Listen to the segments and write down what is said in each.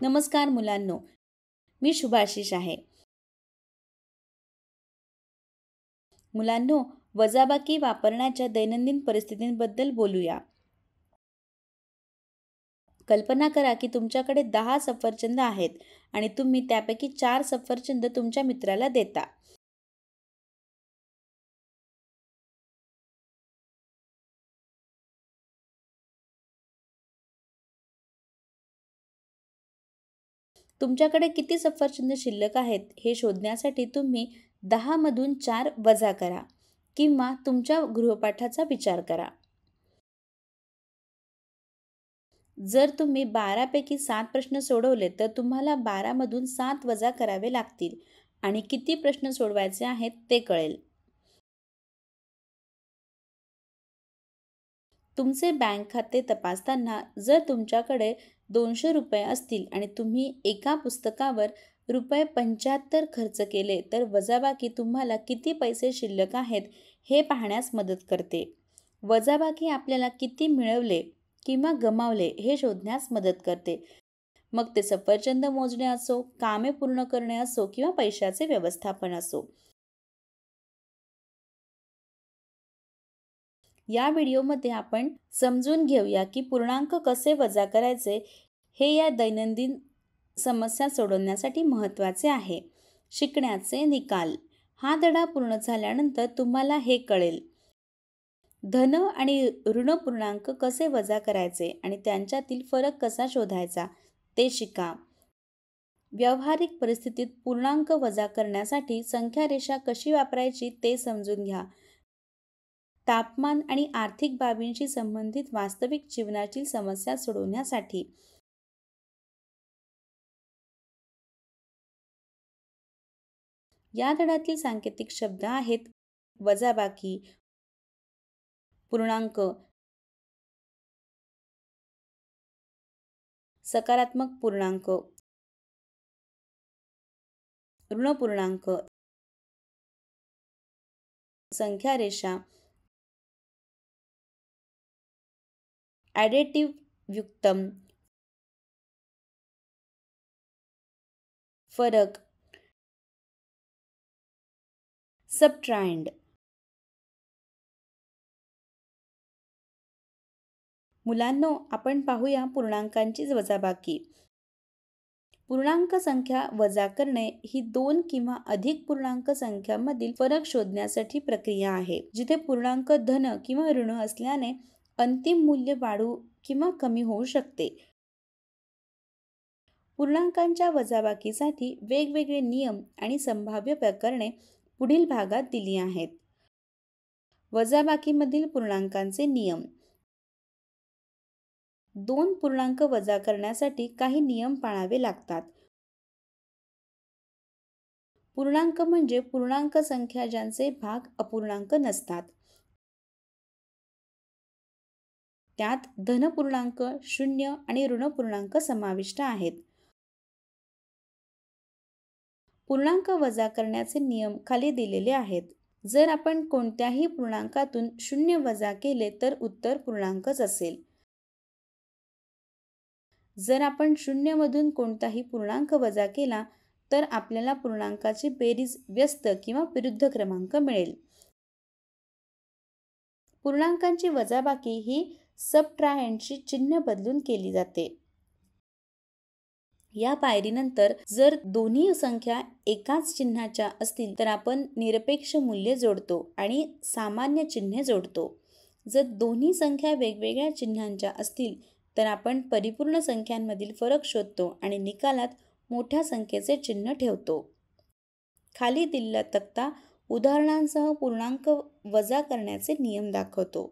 नमस्कार मुलांनो, मी शुभाशिष आहे. मुलांनो, वजाबाकी वापरण्याच्या दैनंदिन परिस्थितींबद्दल बोलूया. कल्पना करा की तुमच्याकडे 10 सफरचंद आहेत आणि तुम्ही त्यापैकी 4 सफरचंद तुमच्या मित्राला देता. तुमच्याकडे किती सफरचंद शिल्लक आहेत हे शोधण्यासाठी तुम्ही 10 मधून 4 वजा करा किंवा तुमच्या गृहपाठाचा विचार करा. जर तुम्ही 12 पैकी 7 प्रश्न सोडवले तर तुम्हाला 12 मधून 7 वजा करावे लागतील आणि किती प्रश्न सोडवायचे आहेत ते कळेल. तुमचे बँक खाते तपासताना जर तुमच्याकडे 200 रुपये असतील आणि तुम्ही एका पुस्तकावर रुपये 75 खर्च केले तर वजाबाकी तुम्हाला किती पैसे शिल्लक आहेत हे पाहण्यास मदत करते. वजाबाकी आपल्याला किती मिळवले किंवा गमावले हे शोधण्यास मदत करते. मग ते सफरचंद मोजणे असो, कामे पूर्ण करणे असो किंवा पैशाचे व्यवस्थापन असो. या व्हिडिओमध्ये आपण समजून घेऊया की पूर्णांक कसे वजा करायचे हे या दैनंदिन समस्या सोडवण्यासाठी महत्त्वाचे आहे. शिकण्याचे निकाल. हा धडा पूर्ण झाल्यानंतर तुम्हाला हे कळेल. धन आणि ऋण पूर्णांक कसे वजा करायचे आणि त्यांच्यातील फरक कसा शोधायचा ते शिका. व्यावहारिक परिस्थितीत पूर्णांक वजा करण्यासाठी संख्या रेषा कशी वापरायची ते समजून घ्या. तापमान आणि आर्थिक बाबींशी संबंधित वास्तविक जीवनातील समस्या सोडवण्यासाठी. या धड्यातील सांकेतिक शब्द आहेत वजाबाकी, पूर्णांक, सकारात्मक पूर्णांक, ऋण पूर्णांक, संख्या रेषा, ॲडेटिव्ह व्युत्पन्न, फरक, सबट्रायंड. मुलांनो, आपण पाहूया पूर्णांकांची वजाबाकी. पूर्णांक संख्या वजा करणे ही 2 किंवा अधिक पूर्णांक संख्यांमधील फरक शोधण्यासाठी प्रक्रिया आहे. जिथे पूर्णांक धन किंवा ऋण असल्याने अंतिम मूल्य वाढू किंवा कमी होऊ शकते. पूर्णांकांच्या वजाबाकीसाठी वेगवेगळे नियम आणि संभाव्य प्रकरणे पुढील भागात दिली आहेत. वजाबाकीमधील पूर्णांकांचे नियम. 2 पूर्णांक वजा करण्यासाठी काही नियम पाळावे लागतात. पूर्णांक म्हणजे पूर्णांक संख्या ज्यांचे भाग अपूर्णांक नसतात. त्यात धनपूर्णांक, शून्य आणि ऋण पूर्णांक समाविष्ट आहेत. पूर्णांक वजा करण्याचे नियम खाली दिलेले आहेत. जर आपण कोणत्याही पूर्णांकातून 0 वजा केले तर उत्तर पूर्णांकच असेल. जर आपण 0 मधून कोणताही पूर्णांक वजा केला तर आपल्याला पूर्णांकाची बेरीज व्यस्त किंवा विरुद्ध क्रमांक मिळेल. पूर्णांकांची वजाबाकी ही सबट्रायंडची चिन्ह बदलून केली जाते. या पायरीनंतर जर दोन्ही संख्या एकाच चिन्हाच्या असतील तर आपण निरपेक्ष मूल्य जोडतो आणि सामान्य चिन्हे जोडतो. जर दोन्ही संख्या वेगवेगळ्या चिन्हांच्या असतील तर आपण परिपूर्ण संख्यांमधील फरक शोधतो आणि निकालात मोठ्या संख्येचे चिन्ह ठेवतो. खाली दिलेला तक्ता उदाहरणांसह पूर्णांक वजा करण्याचे नियम दाखवतो.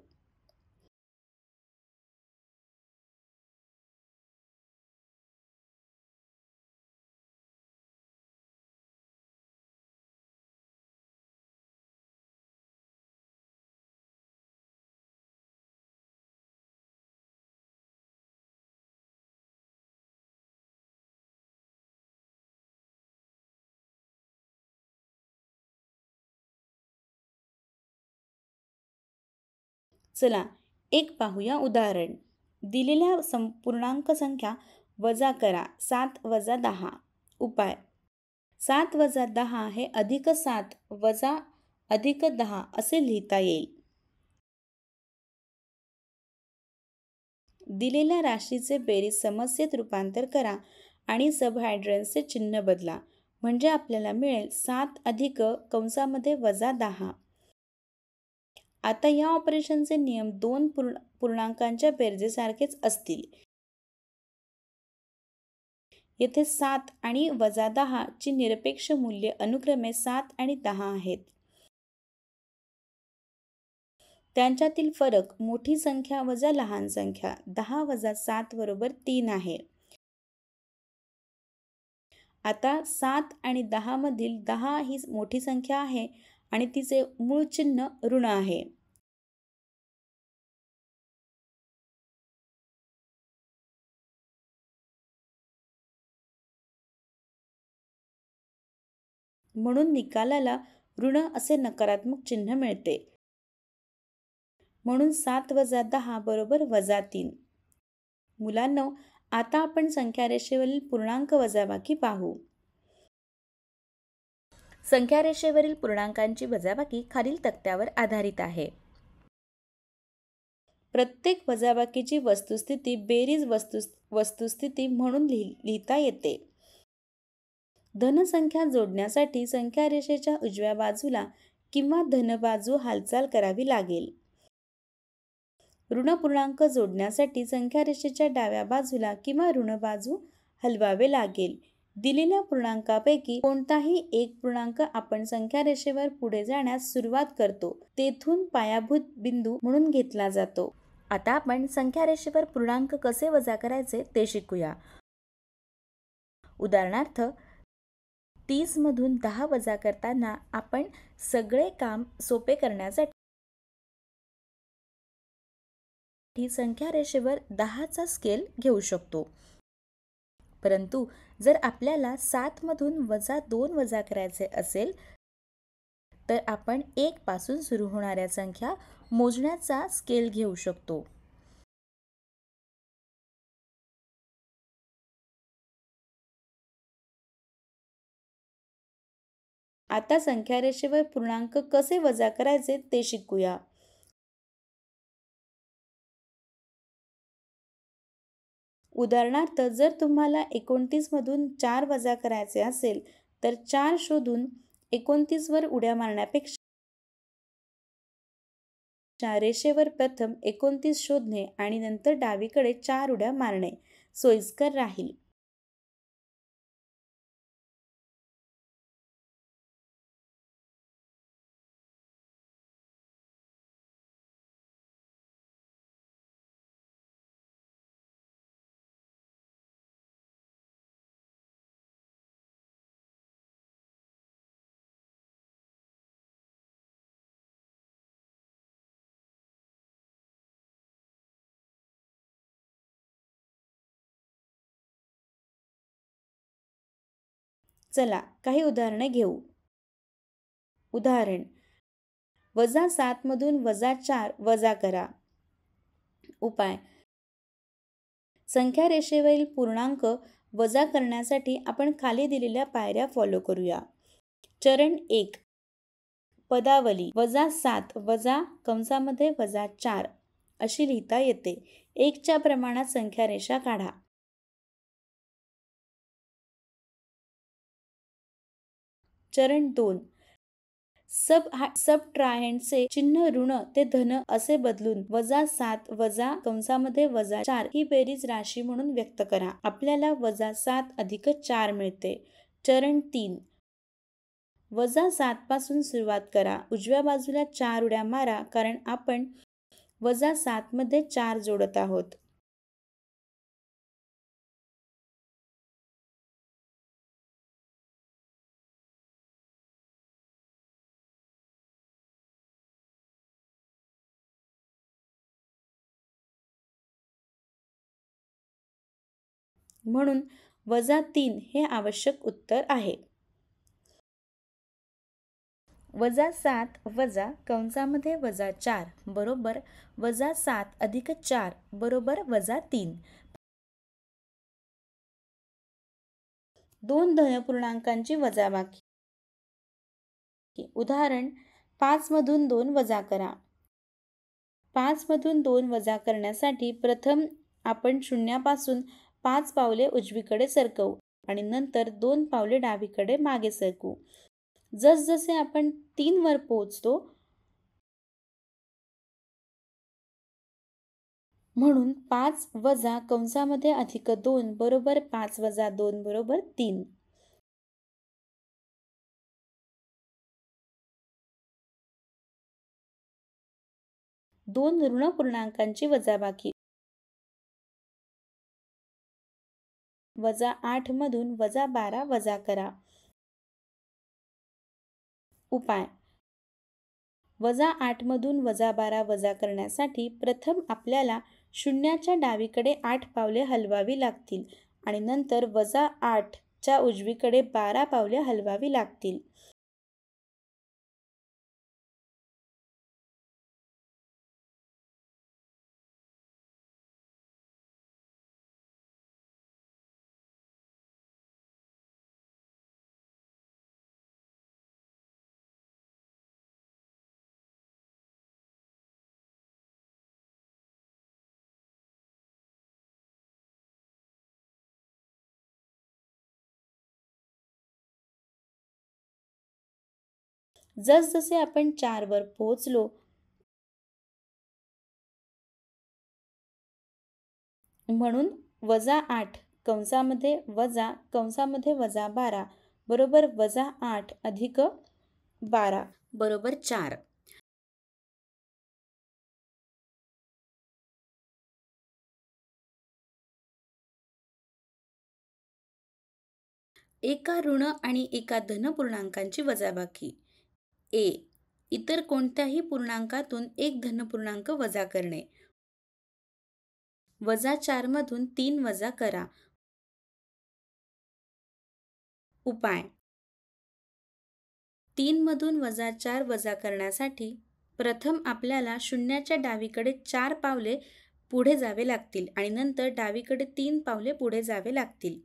चला एक पाहूया उदाहरण. दिलेल्या पूर्णांक संख्या वजा करा 7 वजा 10. उपाय: 7 वजा 10 हे अधिक 7 वजा अधिक 10 असे लिहिता येईल. दिलेल्या राशीचे बेरीज समस्येत रूपांतर करा आणि सबहायड्रन्सचे चिन्ह बदला. म्हणजे आपल्याला मिळेल 7 अधिक कंसामध्ये वजा 10. आता या ऑपरेशनचे नियम दोन पूर्णांकांच्या बेरजेसारखेच असतील. येथे 7 आणि वजा 10 ची निरपेक्ष मूल्ये अनुक्रमे 7 आणि 10 आहेत. त्यांच्यातील फरक मोठी संख्या वजा लहान संख्या 10 वजा 7 बरोबर 3 आहे. आता 7 आणि 10 मधील 10 ही मोठी संख्या आहे आणि तिचे मूळ चिन्ह ऋण आहे. म्हणून निकालाला ऋण असे नकारात्मक चिन्ह मिळते. म्हणून 7 वजा 10 बरोबर वजा 3. मुलांनो, आता आपण संख्या रेषेवरील पूर्णांक वजाबाकी पाहू. संख्या रेषेवरील पूर्णांकांची वजाबाकी खालील तक्त्यावर आधारित आहे. प्रत्येक वजाबाकीची वस्तुस्थिती बेरीज वस्तुस्थिती म्हणून लिहिता येते. धनसंख्या जोडण्यासाठी संख्या रेषेच्या उजव्या बाजूला किंवा धनबाजू हालचाल करावी लागेल. ऋण पूर्णांक जोडण्यासाठी संख्या रेषेच्या डाव्या बाजूला किंवा ऋण बाजू हलवावे लागेल. दिलेल्या पूर्णांकापैकी कोणताही एक पूर्णांक आपण संख्या रेषेवर पुढे जाण्यास सुरुवात करतो तेथून पायाभूत बिंदू म्हणून घेतला जातो. आता आपण संख्या रेषेवर पूर्णांक कसे वजा करायचे ते शिकूया. उदाहरणार्थ 30 मधून 10 वजा करताना आपण सगळे काम सोपे करण्यासाठी संख्या रेषेवर 10चा स्केल घेऊ शकतो. परंतु जर आपल्याला 7 मधून वजा 2 वजा करायचे असेल तर आपण 1 पासून सुरू होणाऱ्या संख्या मोजण्याचा स्केल घेऊ शकतो. आता संख्या रेषेवर पूर्णांक कसे वजा करायचे ते शिकूया. उदाहरणार्थ जर तुम्हाला 29 मधून 4 वजा करायचे असेल तर 4 शोधून 29 वर उड्या मारण्यापेक्षा रेषेवर प्रथम 29 शोधणे आणि नंतर डावीकडे 4 उड्या मारणे सोयीस्कर राहील. चला काही उदाहरणे घेऊ. उदाहरण: वजा 7 मधून वजा 4 वजा करा. उपाय: संख्या रेषेवरील पूर्णांक वजा करण्यासाठी आपण खाली दिलेल्या पायऱ्या फॉलो करूया. चरण 1. पदावली वजा 7 वजा कंसामध्ये वजा 4 अशी लिहिता येते. 1च्या प्रमाणात संख्या रेषा काढा. चरण 2. सबट्राहँडचे चिन्ह ऋण ते धन असे बदलून वजा 7 वजा कंसामध्ये वजा 4 ही बेरीज राशी म्हणून व्यक्त करा. आपल्याला वजा 7 अधिक 4 मिळते. चरण 3. वजा 7 पासून सुरुवात करा. उजव्या बाजूला 4 उड्या मारा कारण आपण वजा 7 मध्ये 4 जोडत आहोत. म्हणून वजा 3 हे आवश्यक उत्तर आहे. वजा 7 वजा कंसामध्ये वजा 4 बरोबर वजा 7 अधिक 4 बरोबर वजा 3. दोन धनपूर्णांकांची वजाबाकी. उदाहरण, 5 मधून 2 वजा करा. 5 मधून 2 वजा करण्यासाठी प्रथम आपण शून्यापासून 5 पावले उजवीकडे सरकवू आणि नंतर 2 पावले डावीकडे मागे सरकवू. जसजसे आपण 3 वर पोहोचतो म्हणून 5 वजा कंसामध्ये अधिक 2 बरोबर 5 वजा 2 बरोबर 3. दोन ऋण पूर्णांकांची वजाबाकी. -8 मधून -12 वजा करा. उपाय, -8 मधून -12 वजा करण्यासाठी प्रथम आपल्याला शून्याच्या डावीकडे 8 पावले हलवावी लागतील आणि नंतर -8 च्या उजवीकडे 12 पावले हलवावी लागतील. जसजसे आपण 4 वर पोहोचलो म्हणून -8 कंसामध्ये -12 बरोबर -8 अधिक 12 बरोबर 4. एका ऋण आणि एका धन पूर्णांकांची वजाबाकी. ए. इतर कोणत्याही पूर्णांकातून एक धनपूर्णांक वजा करणे. -4 मधून 3 वजा करा. उपाय, 3 मधून -4 वजा करण्यासाठी प्रथम आपल्याला शून्याच्या डावीकडे 4 पावले पुढे जावे लागतील आणि नंतर डावीकडे 3 पावले पुढे जावे लागतील.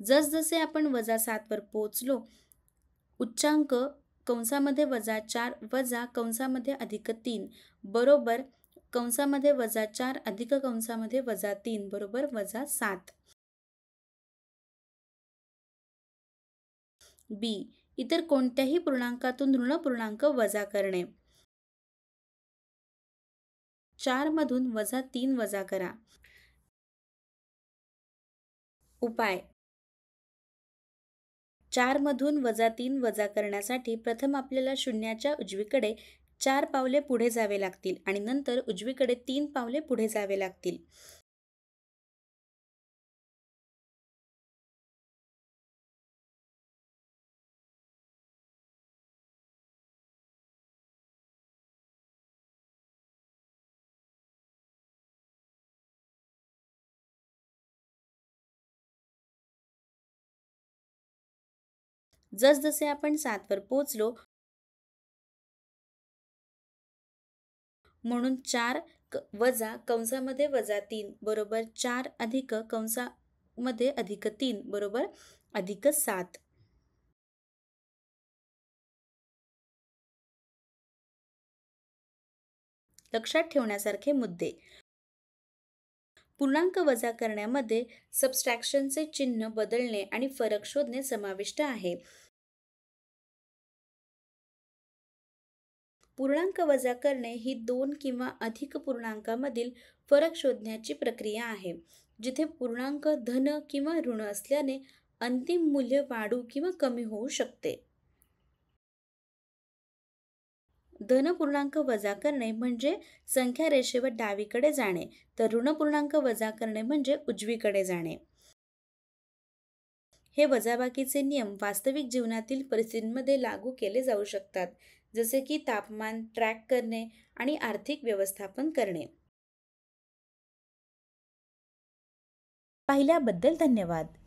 जसजसे आपण -7 वर पोहोचलो उच्चांक कंसामध्ये -4 वजा कंसामध्ये -3 बरोबर कंसामध्ये -4 अधिक कंसामध्ये -3 बरोबर -7. बी. इतर कोणत्याही पूर्णांकातून ऋण पूर्णांक वजा करणे. 4 मधून -3 वजा करा. उपाय, 4 मधून -3 वजा करण्यासाठी प्रथम आपल्याला शून्याच्या उजवीकडे 4 पावले पुढे जावे लागतील आणि नंतर उजवीकडे 3 पावले पुढे जावे लागतील. जसजसे आपण 7 वर पोहोचलो म्हणून 4 वजा कंसामध्ये -3 बरोबर 4 अधिक कंसामध्ये -3 बरोबर +7. लक्षात ठेवण्यासारखे मुद्दे. पूर्णांक वजा करण्यामध्ये सबस्ट्रॅक्शनचे चिन्ह बदलणे आणि फरक शोधणे समाविष्ट आहे. पूर्णांक वजा करणे ही 2 किंवा अधिक पूर्णांकामधील फरक शोधण्याची प्रक्रिया आहे, जिथे पूर्णांक धन किंवा ऋण असल्याने अंतिम मूल्य वाढू किंवा कमी होऊ शकते. धन पूर्णांक वजा करणे म्हणजे संख्या रेषेवर डावीकडे जाणे, तर ऋण पूर्णांक वजा करणे म्हणजे उजवीकडे जाणे. हे वजाबाकीचे नियम वास्तविक जीवनातील परिस्थितींमध्ये लागू केले जाऊ शकतात. जसे की तापमान ट्रॅक करणे आणि आर्थिक व्यवस्थापन करणे. पाहिल्याबद्दल धन्यवाद.